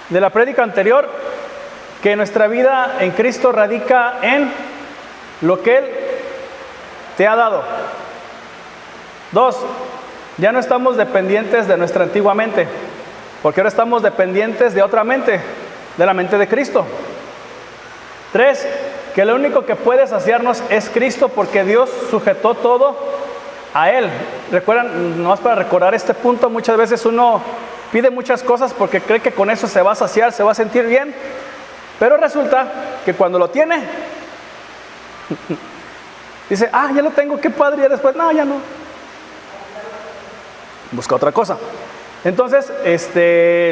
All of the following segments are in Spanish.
de la prédica anterior, que nuestra vida en Cristo radica en lo que Él te ha dado. 2, ya no estamos dependientes de nuestra antigua mente, porque ahora estamos dependientes de otra mente, de la mente de Cristo. 3, que lo único que puede saciarnos es Cristo, porque Dios sujetó todo a Él. Recuerdan, nomás para recordar este punto, muchas veces uno pide muchas cosas porque cree que con eso se va a saciar, se va a sentir bien, pero resulta que cuando lo tiene, dice, ya lo tengo, qué padre, y después, no, ya no. Busca otra cosa. Entonces,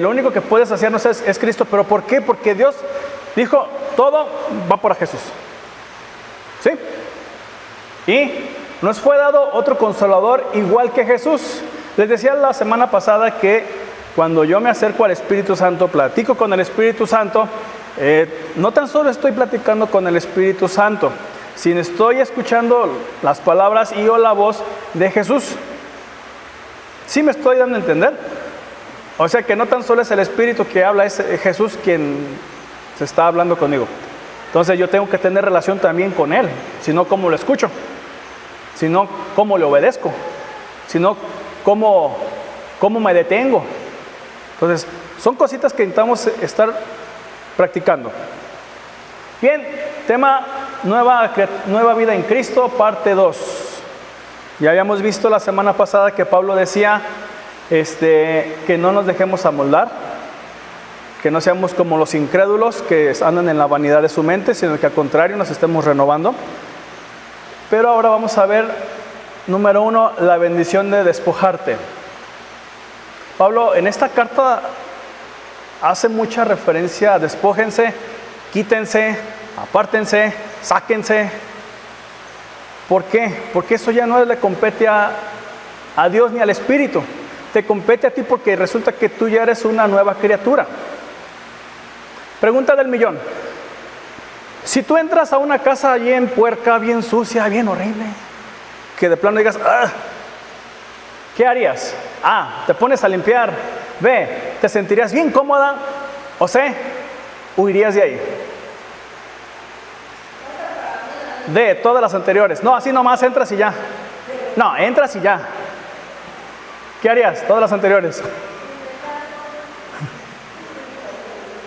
lo único que puede saciarnos es Cristo. ¿Pero por qué? Porque Dios dijo, todo va para Jesús. ¿Sí? Y nos fue dado otro consolador igual que Jesús. Les decía la semana pasada que cuando yo me acerco al Espíritu Santo, platico con el Espíritu Santo, no tan solo estoy platicando con el Espíritu Santo, sino estoy escuchando las palabras y o la voz de Jesús. ¿Sí me estoy dando a entender? O sea que no tan solo es el Espíritu que habla, es Jesús quien se está hablando conmigo. Entonces yo tengo que tener relación también con Él, si no, ¿cómo lo escucho? Si no, ¿cómo le obedezco? Si no, ¿cómo me detengo? Entonces, son cositas que intentamos estar practicando. Bien, tema nueva vida en Cristo, parte 2. Ya habíamos visto la semana pasada que Pablo decía que no nos dejemos amoldar, que no seamos como los incrédulos que andan en la vanidad de su mente, sino que al contrario nos estemos renovando. Pero ahora vamos a ver, número 1, la bendición de despojarte. Pablo en esta carta hace mucha referencia a despójense, quítense, apártense, sáquense. ¿Por qué? Porque eso ya no le compete a Dios ni al Espíritu. Te compete a ti porque resulta que tú ya eres una nueva criatura. Pregunta del millón. Si tú entras a una casa bien puerca, bien sucia, bien horrible, que de plano digas, ¿qué harías? Te pones a limpiar. B, ¿te sentirías bien cómoda? O C, huirías de ahí. D, todas las anteriores. No, así nomás entras y ya. No, entras y ya. ¿Qué harías? Todas las anteriores.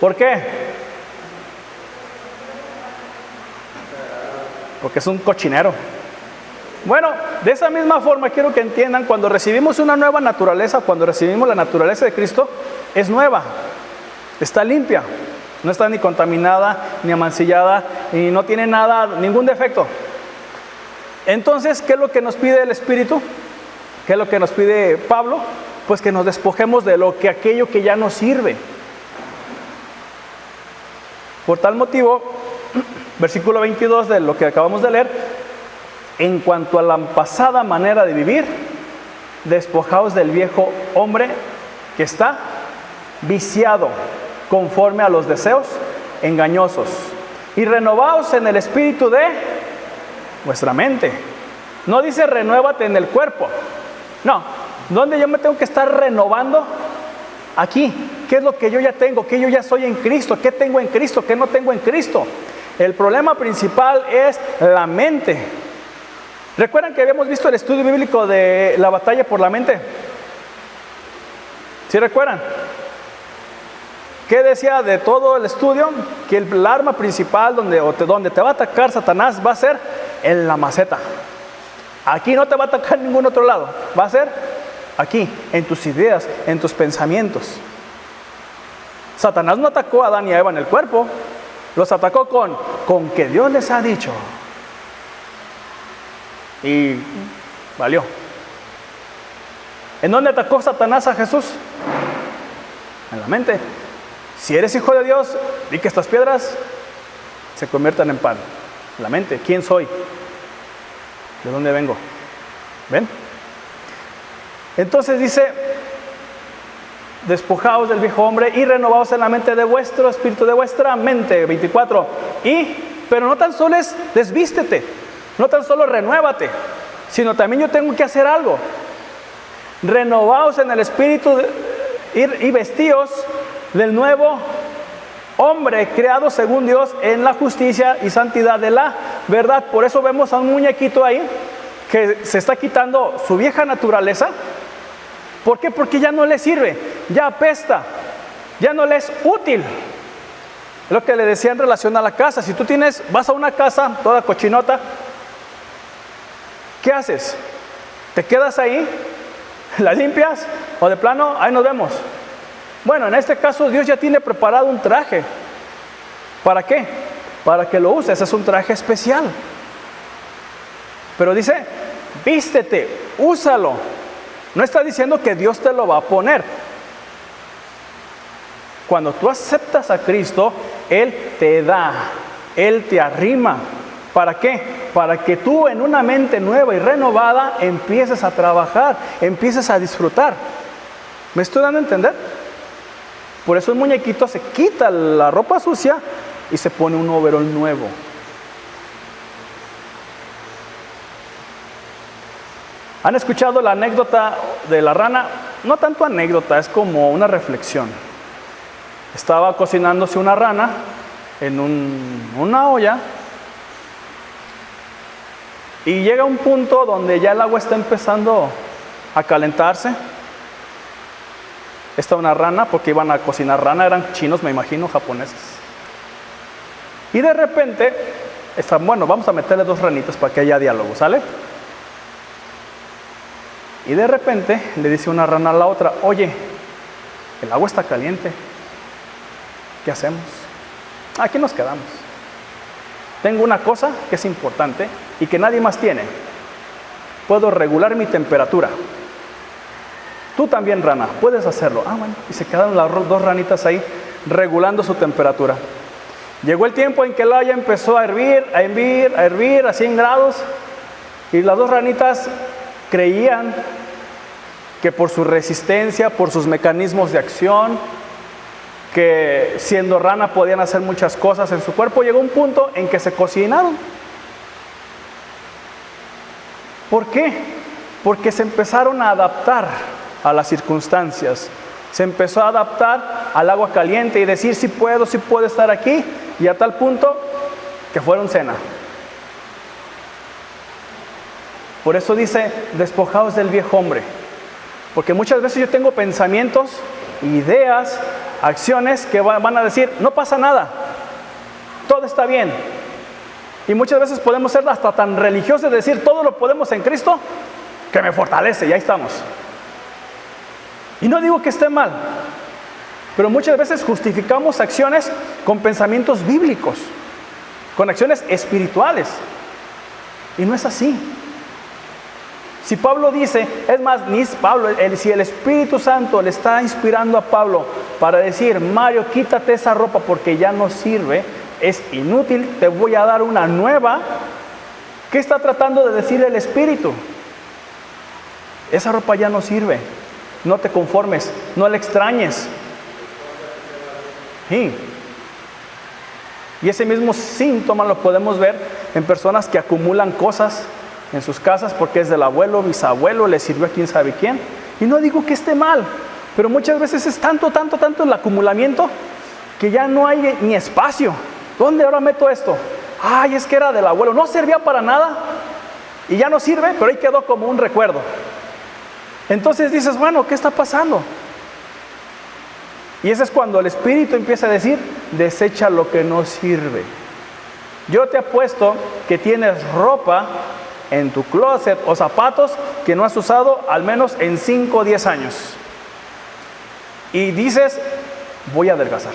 ¿Por qué? Porque es un cochinero. Bueno, de esa misma forma quiero que entiendan, cuando recibimos una nueva naturaleza, cuando recibimos la naturaleza de Cristo, es nueva, está limpia, no está ni contaminada, ni amancillada, y no tiene nada, ningún defecto. Entonces, ¿qué es lo que nos pide el Espíritu? ¿Qué es lo que nos pide Pablo? Pues que nos despojemos de aquello que ya nos sirve. Por tal motivo, versículo 22 de lo que acabamos de leer, en cuanto a la pasada manera de vivir, despojaos del viejo hombre que está viciado conforme a los deseos engañosos, y renovaos en el espíritu de vuestra mente. No dice renuévate en el cuerpo. No, ¿dónde yo me tengo que estar renovando? Aquí. ¿Qué es lo que yo ya tengo? ¿Qué yo ya soy en Cristo? ¿Qué tengo en Cristo? ¿Qué no tengo en Cristo? El problema principal es la mente. ¿Recuerdan que habíamos visto el estudio bíblico de la batalla por la mente? ¿Sí recuerdan? ¿Qué decía de todo el estudio? Que el arma principal donde te va a atacar Satanás va a ser en la maceta. Aquí no te va a atacar en ningún otro lado. Va a ser aquí, en tus ideas, en tus pensamientos. Satanás no atacó a Adán y a Eva en el cuerpo. Los atacó con que Dios les ha dicho. Y valió. ¿En dónde atacó Satanás a Jesús? En la mente. Si eres hijo de Dios, di que estas piedras se conviertan en pan. En la mente. ¿Quién soy? ¿De dónde vengo? ¿Ven? Entonces dice, despojaos del viejo hombre y renovaos en la mente de vuestro espíritu, de vuestra mente. 24. Pero no tan solo es desvístete. No tan solo renuévate, sino también yo tengo que hacer algo. Renovaos en el espíritu y vestíos del nuevo hombre creado según Dios en la justicia y santidad de la verdad. Por eso vemos a un muñequito ahí que se está quitando su vieja naturaleza. ¿Por qué? Porque ya no le sirve, ya apesta, ya no le es útil. Es lo que le decía en relación a la casa. Si tú vas a una casa toda cochinota, ¿qué haces? ¿Te quedas ahí? ¿La limpias? ¿O de plano, ahí nos vemos? Bueno, en este caso Dios ya tiene preparado un traje. ¿Para qué? Para que lo uses. Es un traje especial. Pero dice, vístete, úsalo. No está diciendo que Dios te lo va a poner. Cuando tú aceptas a Cristo, Él te da, Él te arrima. ¿Para qué? Para que tú en una mente nueva y renovada empieces a trabajar, empieces a disfrutar. ¿Me estoy dando a entender? Por eso el muñequito se quita la ropa sucia y se pone un overol nuevo. ¿Han escuchado la anécdota de la rana? No tanto anécdota, es como una reflexión. Estaba cocinándose una rana en una olla y llega un punto donde ya el agua está empezando a calentarse. Está una rana, porque iban a cocinar rana, eran chinos, me imagino, japoneses. Y de repente, bueno, vamos a meterle 2 ranitas para que haya diálogo, ¿sale? Y de repente le dice una rana a la otra, oye, el agua está caliente, ¿qué hacemos? Aquí nos quedamos. Tengo una cosa que es importante y que nadie más tiene. Puedo regular mi temperatura. Tú también, rana, puedes hacerlo. Bueno, y se quedaron las 2 ranitas ahí regulando su temperatura. Llegó el tiempo en que el olla empezó a hervir a 100 grados y las 2 ranitas creían que por su resistencia, por sus mecanismos de acción, que siendo rana podían hacer muchas cosas en su cuerpo, llegó un punto en que se cocinaron. ¿Por qué? Porque se empezaron a adaptar a las circunstancias. Se empezó a adaptar al agua caliente y decir, sí puedo estar aquí, y a tal punto que fueron cena. Por eso dice, despojaos del viejo hombre. Porque muchas veces yo tengo pensamientos, ideas, acciones que van a decir, no pasa nada, todo está bien. Y muchas veces podemos ser hasta tan religiosos de decir, todo lo podemos en Cristo, que me fortalece, y ahí estamos. Y no digo que esté mal, pero muchas veces justificamos acciones con pensamientos bíblicos, con acciones espirituales. Y no es así. Si Pablo dice, es más, ni es Pablo, si el Espíritu Santo le está inspirando a Pablo para decir, Mario, quítate esa ropa porque ya no sirve, es inútil, te voy a dar una nueva. ¿Qué está tratando de decir el Espíritu? Esa ropa ya no sirve, no te conformes, no la extrañes. Sí. Y ese mismo síntoma lo podemos ver en personas que acumulan cosas en sus casas porque es del abuelo, bisabuelo, le sirvió a quién sabe quién. Y no digo que esté mal, pero muchas veces es tanto el acumulamiento que ya no hay ni espacio. ¿Dónde ahora meto esto? Ay, es que era del abuelo, no servía para nada y ya no sirve, pero ahí quedó como un recuerdo. Entonces dices, bueno, ¿qué está pasando? Y ese es cuando el Espíritu empieza a decir, desecha lo que no sirve. Yo te apuesto que tienes ropa en tu closet o zapatos que no has usado al menos en 5 o 10 años. Y dices, voy a adelgazar.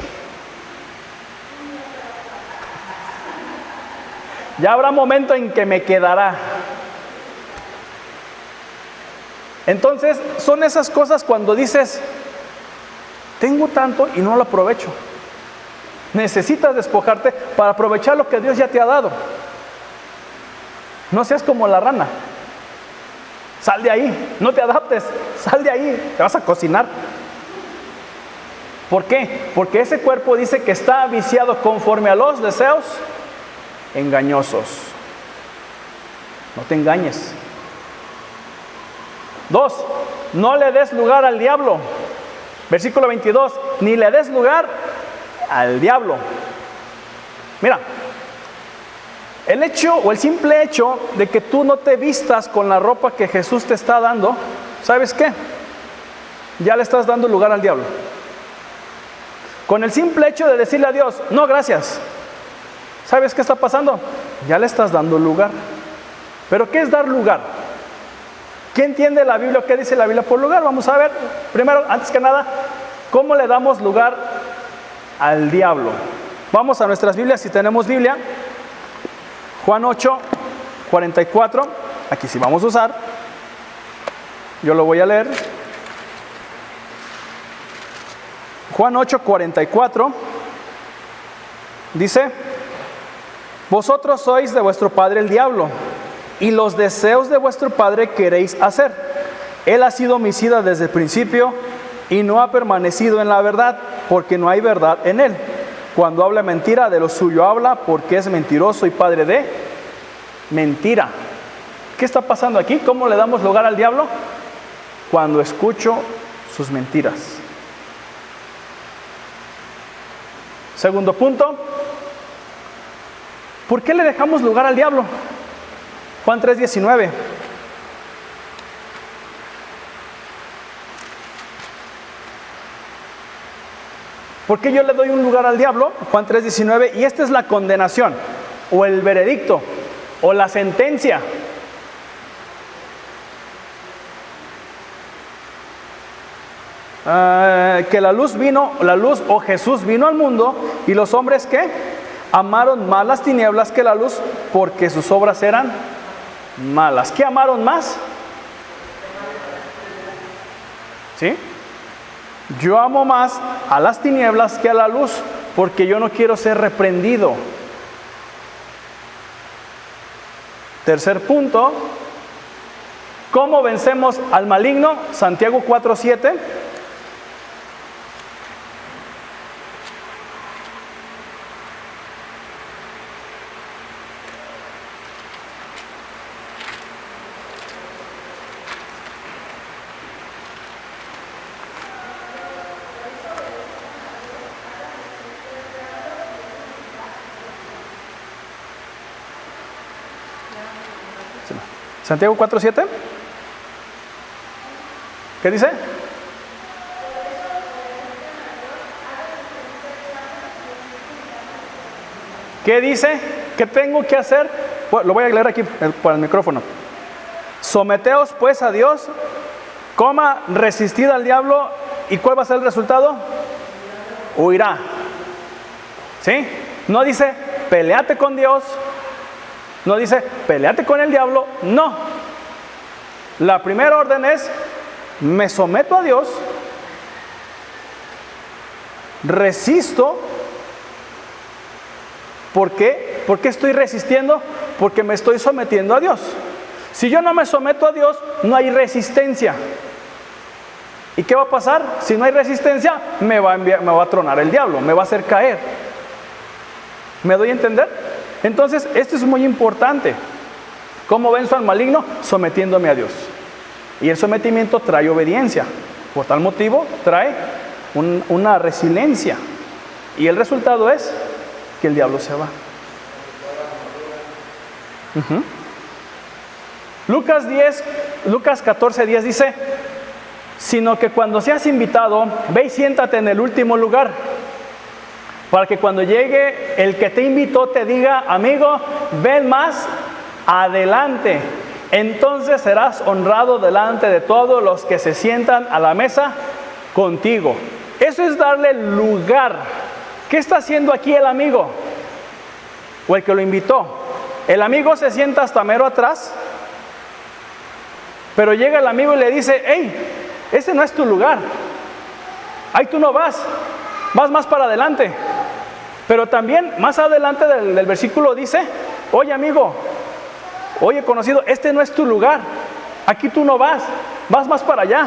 Ya habrá momento en que me quedará. Entonces, son esas cosas cuando dices, tengo tanto y no lo aprovecho. Necesitas despojarte para aprovechar lo que Dios ya te ha dado. No seas como la rana. Sal de ahí, no te adaptes, sal de ahí, te vas a cocinar. ¿Por qué? Porque ese cuerpo dice que está viciado conforme a los deseos engañosos. No te engañes. 2, no le des lugar al diablo. Versículo 22, ni le des lugar al diablo. Mira, el hecho o el simple hecho de que tú no te vistas con la ropa que Jesús te está dando, ¿sabes qué? Ya le estás dando lugar al diablo. Con el simple hecho de decirle a Dios, no, gracias, ¿sabes qué está pasando? Ya le estás dando lugar. ¿Pero qué es dar lugar? ¿Quién entiende la Biblia? ¿Qué dice la Biblia por lugar? Vamos a ver, primero, antes que nada, ¿cómo le damos lugar al diablo? Vamos a nuestras Biblias, si tenemos Biblia. Juan 8, 44, aquí sí vamos a usar. Yo lo voy a leer. Juan 8, 44, dice: vosotros sois de vuestro padre el diablo, y los deseos de vuestro padre queréis hacer. Él ha sido homicida desde el principio, y no ha permanecido en la verdad, porque no hay verdad en él. Cuando habla mentira, de lo suyo habla, porque es mentiroso y padre de mentira. ¿Qué está pasando aquí? ¿Cómo le damos lugar al diablo? Cuando escucho sus mentiras. Segundo punto, ¿por qué le dejamos lugar al diablo? Juan 3:19. ¿Por qué yo le doy un lugar al diablo? Juan 3:19. Y esta es la condenación, o el veredicto, o la sentencia. Que la luz o Jesús vino al mundo, y los hombres ¿qué? Amaron más las tinieblas que la luz, porque sus obras eran malas. ¿Qué amaron más? ¿Sí? Yo amo más a las tinieblas que a la luz, porque yo no quiero ser reprendido. Tercer punto, ¿cómo vencemos al maligno? Santiago 4:7. Santiago 4:7. ¿Qué dice? ¿Qué dice? ¿Qué tengo que hacer? Bueno, lo voy a leer aquí por el micrófono. Someteos pues a Dios, resistid al diablo, ¿y cuál va a ser el resultado? Huirá. ¿Sí? No dice, peleate con Dios. No dice, peleate con el diablo. No. La primera orden es, me someto a Dios, resisto. ¿Por qué? ¿Por qué estoy resistiendo? Porque me estoy sometiendo a Dios. Si yo no me someto a Dios, no hay resistencia. ¿Y qué va a pasar? Si no hay resistencia, me va a tronar el diablo, me va a hacer caer. ¿Me doy a entender? Entonces, esto es muy importante. ¿Cómo venzo al maligno? Sometiéndome a Dios. Y el sometimiento trae obediencia. Por tal motivo, trae una resiliencia. Y el resultado es que el diablo se va. Lucas 14:10 dice: sino que cuando seas invitado, ve y siéntate en el último lugar, para que cuando llegue el que te invitó te diga, amigo, ven más adelante. Entonces serás honrado delante de todos los que se sientan a la mesa contigo. Eso es darle lugar. ¿Qué está haciendo aquí el amigo? O el que lo invitó. El amigo se sienta hasta mero atrás, pero llega el amigo y le dice, hey, ese no es tu lugar. Ahí tú no vas, vas más para adelante. Pero también más adelante del versículo dice, oye amigo, oye conocido, este no es tu lugar. Aquí tú no vas, vas más para allá.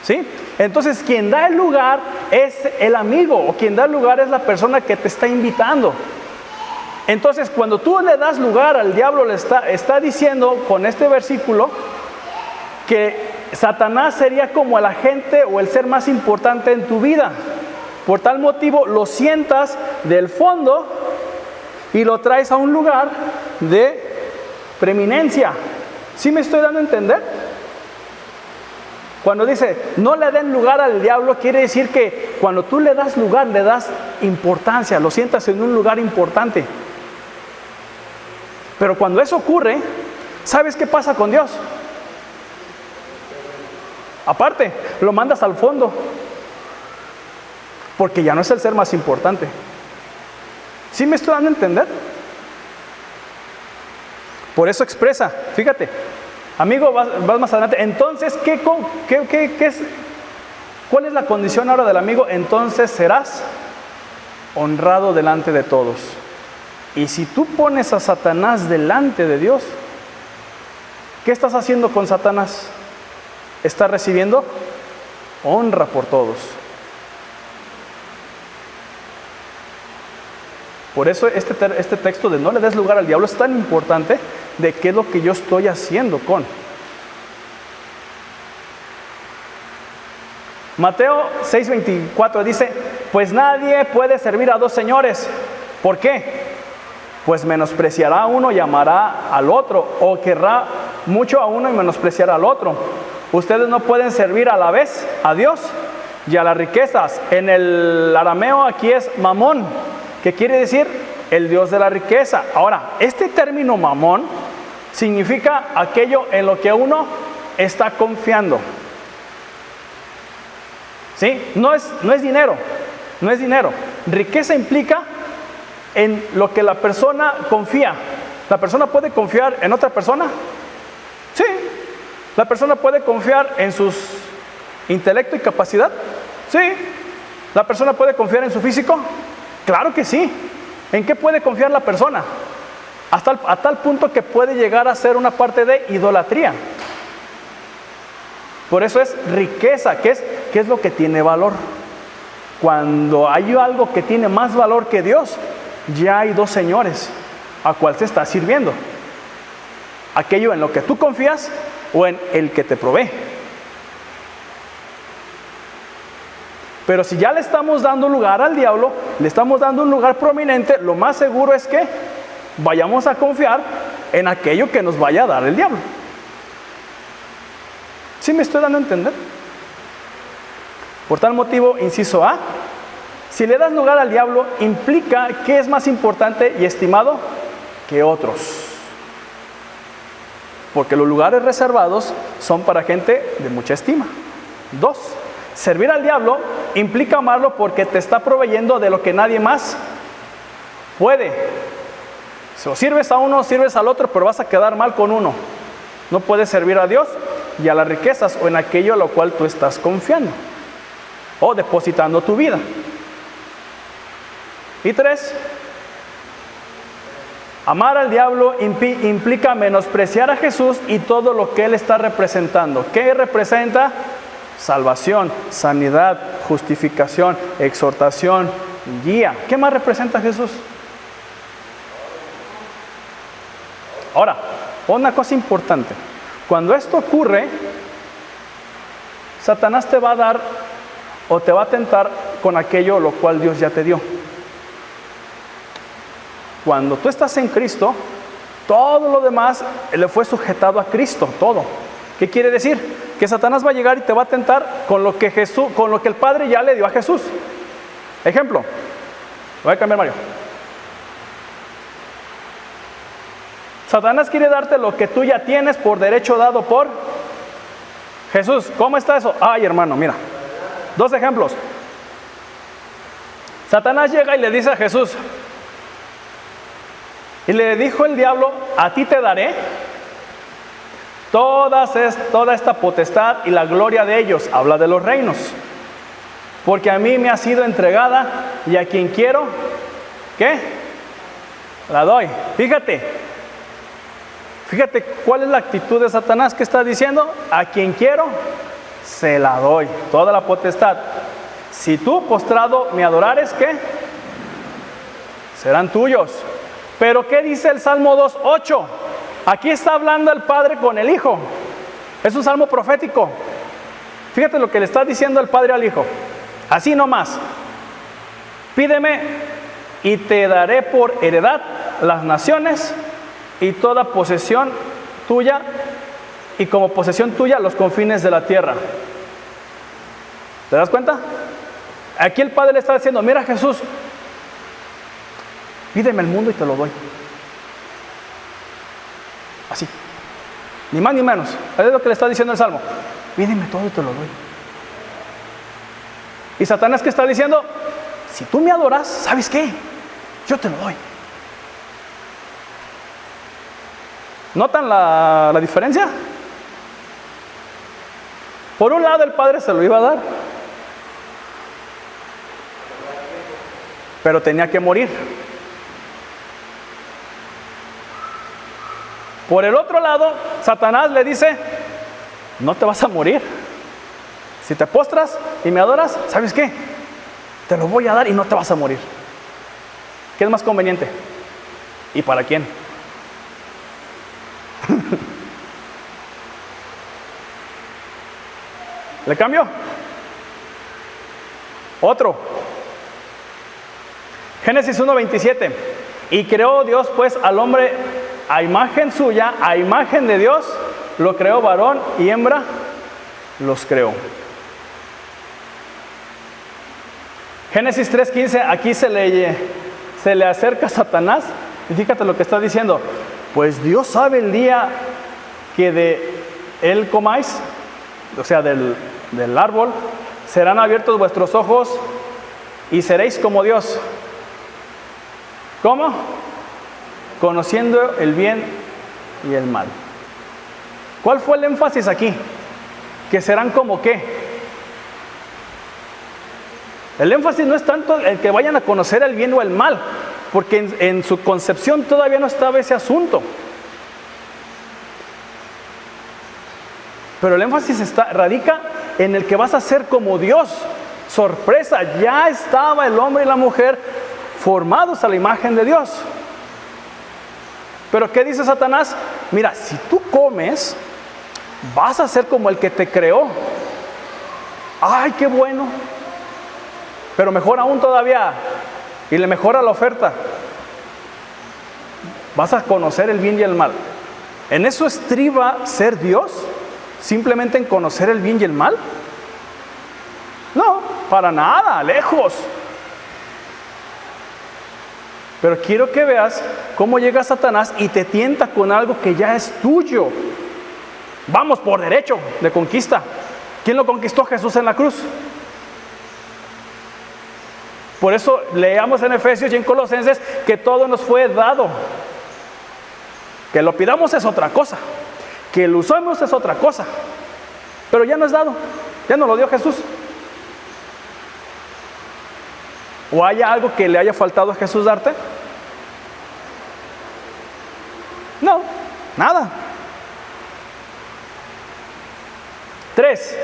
¿Sí? Entonces quien da el lugar es el amigo, o quien da el lugar es la persona que te está invitando. Entonces cuando tú le das lugar al diablo, le está diciendo con este versículo que Satanás sería como el agente o el ser más importante en tu vida. Por tal motivo lo sientas del fondo y lo traes a un lugar de preeminencia. ¿Sí me estoy dando a entender? Cuando dice, no le den lugar al diablo, quiere decir que cuando tú le das lugar, le das importancia, lo sientas en un lugar importante. Pero cuando eso ocurre, ¿sabes qué pasa con Dios? Aparte, lo mandas al fondo, porque ya no es el ser más importante. ¿Sí me estoy dando a entender? Por eso expresa, fíjate, amigo, vas más adelante. Entonces, ¿cuál es la condición ahora del amigo? Entonces serás honrado delante de todos. Y si tú pones a Satanás delante de Dios, ¿qué estás haciendo con Satanás? Estás recibiendo honra por todos. Por eso este texto de no le des lugar al diablo es tan importante, de qué es lo que yo estoy haciendo con. Mateo 6:24 dice, pues nadie puede servir a dos señores. ¿Por qué? Pues menospreciará a uno y amará al otro, o querrá mucho a uno y menospreciará al otro. Ustedes no pueden servir a la vez a Dios y a las riquezas. En el arameo aquí es mamón, que quiere decir el Dios de la riqueza. Ahora, este término mamón significa aquello en lo que uno está confiando. ¿Sí? No es dinero, no es dinero. Riqueza implica en lo que la persona confía. ¿La persona puede confiar en otra persona? Sí. ¿La persona puede confiar en su intelecto y capacidad? Sí. ¿La persona puede confiar en su físico? Claro que sí. ¿En qué puede confiar la persona? A tal punto que puede llegar a ser una parte de idolatría. Por eso es riqueza. ¿Qué es lo que tiene valor? Cuando hay algo que tiene más valor que Dios, ya hay dos señores a cuál se está sirviendo. Aquello en lo que tú confías o en el que te provee. Pero si ya le estamos dando lugar al diablo, le estamos dando un lugar prominente, lo más seguro es que vayamos a confiar en aquello que nos vaya a dar el diablo. ¿Sí me estoy dando a entender? Por tal motivo, inciso A, si le das lugar al diablo, implica que es más importante y estimado que otros. Porque los lugares reservados son para gente de mucha estima. 2, servir al diablo implica amarlo porque te está proveyendo de lo que nadie más puede. Si lo sirves a uno, sirves al otro, pero vas a quedar mal con uno. No puedes servir a Dios y a las riquezas o en aquello a lo cual tú estás confiando o depositando tu vida. Y 3, amar al diablo implica menospreciar a Jesús y todo lo que Él está representando. ¿Qué representa? Salvación, sanidad, justificación, exhortación, guía. ¿Qué más representa Jesús? Ahora, una cosa importante. Cuando esto ocurre, Satanás te va a dar o te va a tentar con aquello lo cual Dios ya te dio. Cuando tú estás en Cristo, todo lo demás le fue sujetado a Cristo, todo. ¿Qué quiere decir? Que Satanás va a llegar y te va a tentar con lo que el Padre ya le dio a Jesús. Ejemplo, voy a cambiar, Mario. Satanás quiere darte lo que tú ya tienes por derecho dado por Jesús. ¿Cómo está eso? Ay, hermano, mira. 2 ejemplos. Satanás llega y le dice a Jesús, y le dijo el diablo, a ti te daré toda esta potestad y la gloria de ellos. Habla de los reinos. Porque a mí me ha sido entregada y a quien quiero, ¿qué? La doy. Fíjate cuál es la actitud de Satanás que está diciendo. A quien quiero, se la doy. Toda la potestad. Si tú postrado me adorares, ¿qué? Serán tuyos. Pero ¿qué dice el Salmo 2:8? Aquí está hablando el Padre con el Hijo. Es un salmo profético. Fíjate lo que le está diciendo el Padre al Hijo. Así nomás. Pídeme y te daré por heredad las naciones y toda posesión tuya, y como posesión tuya los confines de la tierra. ¿Te das cuenta? Aquí el Padre le está diciendo, mira Jesús, pídeme el mundo y te lo doy. Así, ni más ni menos. Es lo que le está diciendo el Salmo. Pídeme todo y te lo doy. Y Satanás, ¿qué está diciendo? Si tú me adoras, ¿sabes qué? Yo te lo doy. ¿Notan la diferencia? Por un lado el Padre se lo iba a dar, pero tenía que morir. Por el otro lado, Satanás le dice, no te vas a morir. Si te postras y me adoras, ¿sabes qué? Te lo voy a dar y no te vas a morir. ¿Qué es más conveniente? ¿Y para quién? ¿Le cambio? Otro. Génesis 1:27. Y creó Dios pues al hombre a imagen suya, a imagen de Dios, lo creó, varón y hembra los creó. Génesis 3:15, aquí se le acerca a Satanás y fíjate lo que está diciendo. Pues Dios sabe el día que de él comáis, o sea, del árbol, serán abiertos vuestros ojos y seréis como Dios. ¿Cómo? Conociendo el bien y el mal. ¿Cuál fue el énfasis aquí? Que serán como qué. El énfasis no es tanto el que vayan a conocer el bien o el mal, porque en su concepción todavía no estaba ese asunto. Pero el énfasis radica en el que vas a ser como Dios. Sorpresa, ya estaba el hombre y la mujer formados a la imagen de Dios. Pero ¿qué dice Satanás? Mira, si tú comes, vas a ser como el que te creó. ¡Ay, qué bueno! Pero mejor aún todavía, y le mejora la oferta. Vas a conocer el bien y el mal. ¿En eso estriba ser Dios? ¿Simplemente en conocer el bien y el mal? No, para nada, lejos. Pero quiero que veas cómo llega Satanás y te tienta con algo que ya es tuyo. Vamos, por derecho de conquista. ¿Quién lo conquistó? Jesús en la cruz. Por eso leamos en Efesios y en Colosenses que todo nos fue dado. Que lo pidamos es otra cosa. Que lo usemos es otra cosa. Pero ya no es dado. Ya nos lo dio Jesús. ¿O haya algo que le haya faltado a Jesús darte? No, nada. 3.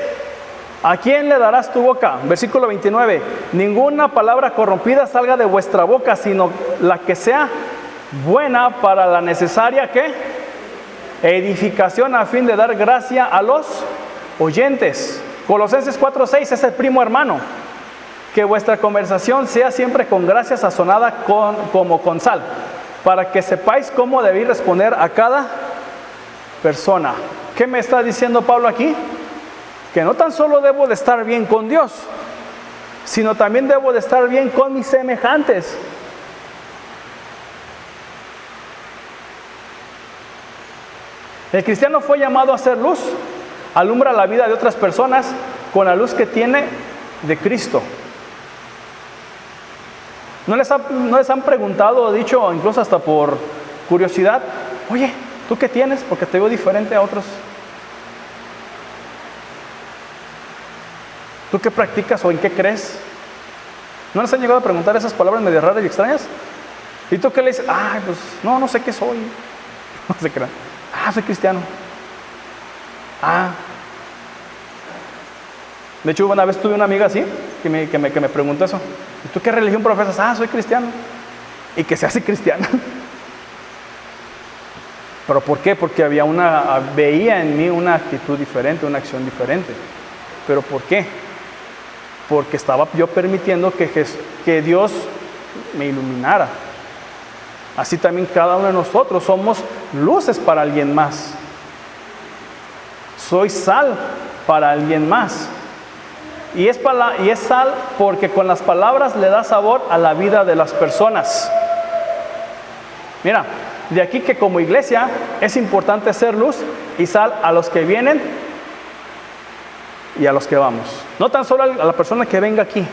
¿A quién le darás tu boca? Versículo 29. Ninguna palabra corrompida salga de vuestra boca, sino la que sea buena para la necesaria, ¿qué? Edificación a fin de dar gracia a los oyentes. Colosenses 4:6 es el primo hermano. Que vuestra conversación sea siempre con gracia sazonada como con sal, para que sepáis cómo debéis responder a cada persona. ¿Qué me está diciendo Pablo aquí? Que no tan solo debo de estar bien con Dios, sino también debo de estar bien con mis semejantes. El cristiano fue llamado a ser luz, alumbra la vida de otras personas con la luz que tiene de Cristo. ¿No les han preguntado o dicho, incluso hasta por curiosidad, oye, ¿tú qué tienes? Porque te veo diferente a otros. ¿Tú qué practicas o en qué crees? ¿No les han llegado a preguntar esas palabras medio raras y extrañas? ¿Y tú qué le dices? Ay, pues no sé qué soy. No se crean. Soy cristiano. De hecho, una vez tuve una amiga así que me preguntó eso. ¿Y tú qué religión profesas? Soy cristiano. Y que se hace cristiana. ¿Pero por qué? Porque veía en mí una actitud diferente, una acción diferente. ¿Pero por qué? porque estaba yo permitiendo que Dios me iluminara. Así también cada uno de nosotros somos luces para alguien más. Soy sal para alguien más. Y es sal porque con las palabras le da sabor a la vida de las personas. Mira, de aquí que como iglesia es importante ser luz y sal a los que vienen y a los que vamos. No tan solo a la persona que venga aquí,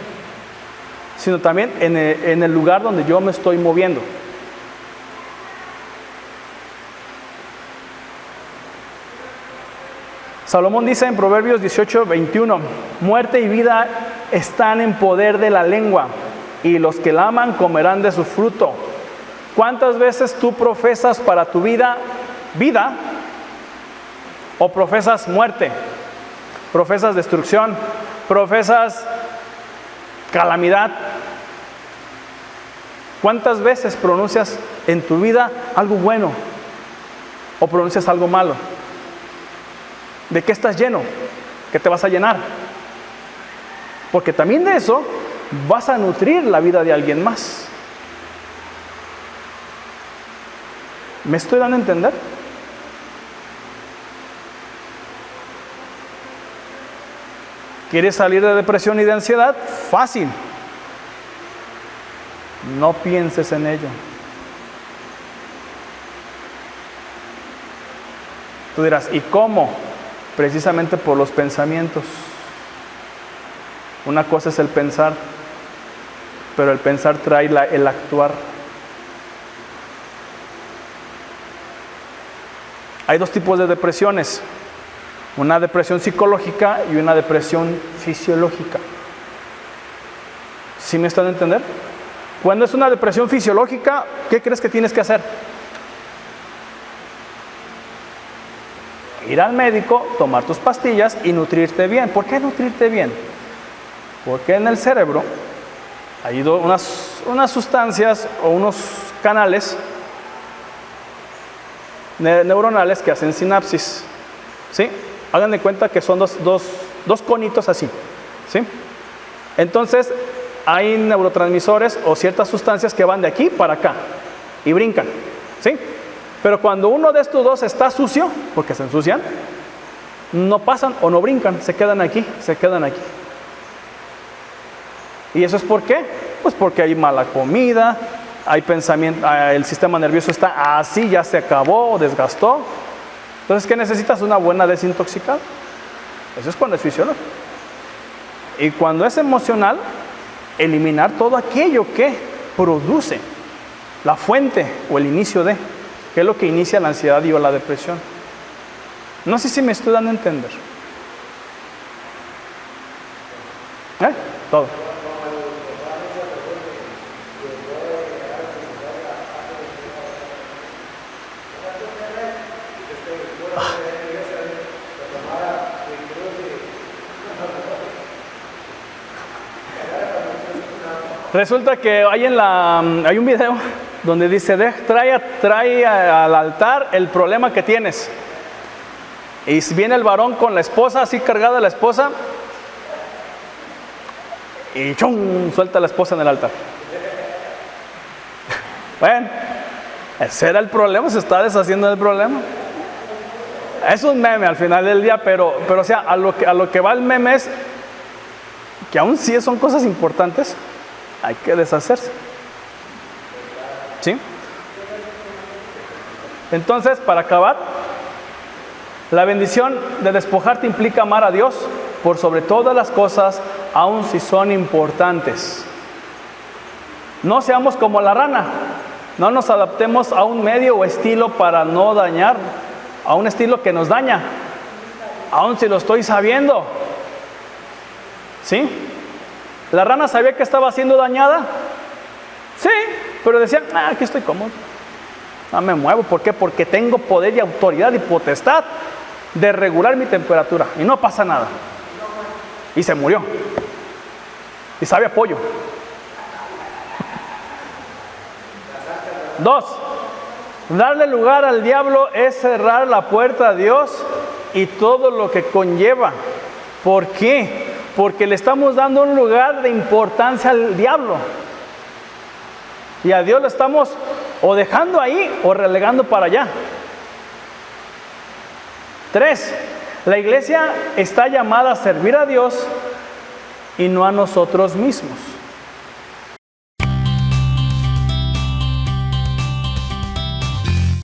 sino también en el lugar donde yo me estoy moviendo. Salomón dice en Proverbios 18:21, muerte y vida están en poder de la lengua, y los que la aman comerán de su fruto. ¿Cuántas veces tú profesas para tu vida o profesas muerte? Profesas destrucción, profesas calamidad. ¿Cuántas veces pronuncias en tu vida algo bueno o pronuncias algo malo? ¿De qué estás lleno? ¿Qué te vas a llenar? Porque también de eso vas a nutrir la vida de alguien más. ¿Me estoy dando a entender? ¿Quieres salir de depresión y de ansiedad? Fácil. No pienses en ello. Tú dirás, ¿y cómo? Precisamente por los pensamientos. Una cosa es el pensar, pero el pensar trae el actuar. Hay dos tipos de depresiones, una depresión psicológica y una depresión fisiológica. ¿Sí me están a entender? Cuando es una depresión fisiológica, ¿qué crees que tienes que hacer? Ir al médico, tomar tus pastillas y nutrirte bien. ¿Por qué nutrirte bien? Porque en el cerebro hay unas sustancias o unos canales neuronales que hacen sinapsis. ¿Sí? Hagan de cuenta que son dos conitos así. ¿Sí? Entonces hay neurotransmisores o ciertas sustancias que van de aquí para acá y brincan. ¿Sí? Pero cuando uno de estos dos está sucio, porque se ensucian, no pasan o no brincan, se quedan aquí. ¿Y eso es por qué? Pues porque hay mala comida, hay pensamiento, el sistema nervioso está así, ya se acabó, desgastó. Entonces, ¿qué necesitas? Una buena desintoxicada. Eso es cuando es fisiológico. Y cuando es emocional, eliminar todo aquello que produce la fuente o el inicio de, que es lo que inicia la ansiedad y o la depresión. No sé si me estoy dando a entender. Todo. Resulta que hay un video donde dice, trae al altar el problema que tienes. Y viene el varón con la esposa, así cargada la esposa, y ¡chum!, suelta a la esposa en el altar. Bueno, ese era el problema, se está deshaciendo del problema. Es un meme al final del día, pero o sea, a lo que va el meme es que aún si son cosas importantes, hay que deshacerse. ¿Sí? Entonces, para acabar, la bendición de despojarte implica amar a Dios por sobre todas las cosas, aun si son importantes. No seamos como la rana. No nos adaptemos a un medio o estilo para no dañar, a un estilo que nos daña, aun si lo estoy sabiendo. ¿Sí? ¿La rana sabía que estaba siendo dañada? Sí, pero decía, aquí estoy cómodo. No me muevo. ¿Por qué? Porque tengo poder y autoridad y potestad de regular mi temperatura. Y no pasa nada. Y se murió. Y sabe apoyo. 2. Darle lugar al diablo es cerrar la puerta a Dios y todo lo que conlleva. ¿Por qué? Porque le estamos dando un lugar de importancia al diablo. Y a Dios lo estamos o dejando ahí o relegando para allá. 3. La iglesia está llamada a servir a Dios y no a nosotros mismos.